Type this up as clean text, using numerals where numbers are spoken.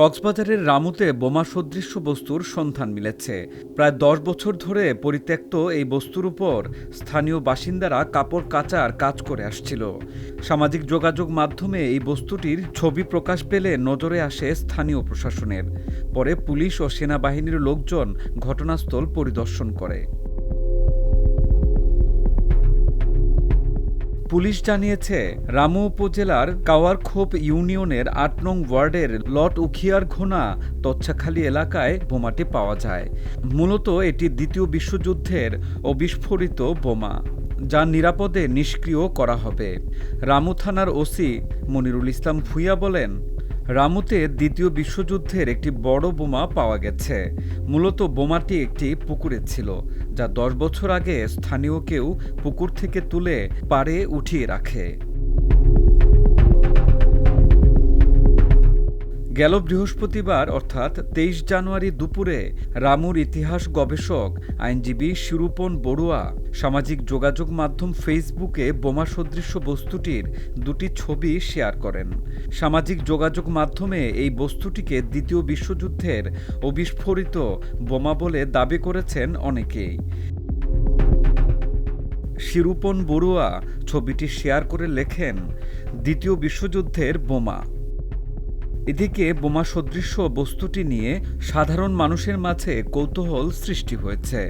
কক্সবাজারের রামুতে বোমা সদৃশ্য বস্তুর সন্ধান মিলেছে। প্রায় ১০ বছর ধরে পরিত্যক্ত এই বস্তুর উপর স্থানীয় বাসিন্দারা কাপড় কাচার কাজ করে আসছিল। সামাজিক যোগাযোগ মাধ্যমে এই বস্তুটির ছবি প্রকাশ পেলে নজরে আসে স্থানীয় প্রশাসনের। পরে পুলিশ ও সেনাবাহিনীর লোকজন ঘটনাস্থল পরিদর্শন করে। পুলিশ জানিয়েছে, রামু উপজেলার কাওয়ারখোপ ইউনিয়নের ৮ নং ওয়ার্ডের লট উখিয়ার ঘোনা তচ্ছাখালী এলাকায় বোমাটি পাওয়া যায়। মূলত এটি দ্বিতীয় বিশ্বযুদ্ধের অবিস্ফোরিত বোমা, যা নিরাপদে নিষ্ক্রিয় করা হবে। রামু থানার ওসি মনিরুল ইসলাম ভূঁইয়া বলেন, রামুতে দ্বিতীয় বিশ্বযুদ্ধের একটি বড় বোমা পাওয়া গেছে। মূলত বোমাটি একটি পুকুরে ছিল, যা ১০ বছর আগে স্থানীয় কেউ পুকুর থেকে তুলে পাড়ে উঠিয়ে রাখে। গেল বৃহস্পতিবার অর্থাৎ ২৩ জানুয়ারি দুপুরে রামুর ইতিহাস গবেষক আইনজীবী শিরূপন বড়ুয়া সামাজিক যোগাযোগ মাধ্যম ফেসবুকে বোমা সদৃশ্য বস্তুটির দুটি ছবি শেয়ার করেন। সামাজিক যোগাযোগ মাধ্যমে এই বস্তুটিকে দ্বিতীয় বিশ্বযুদ্ধের অবিস্ফোরিত বোমা বলে দাবি করেছেন অনেকেই। শিরূপন বড়ুয়া ছবিটি শেয়ার করে লেখেন, দ্বিতীয় বিশ্বযুদ্ধের বোমা। এদিকে বোমা সদৃশ্য বস্তুটি নিয়ে সাধারণ মানুষের মাঝে কৌতূহল সৃষ্টি হয়েছে।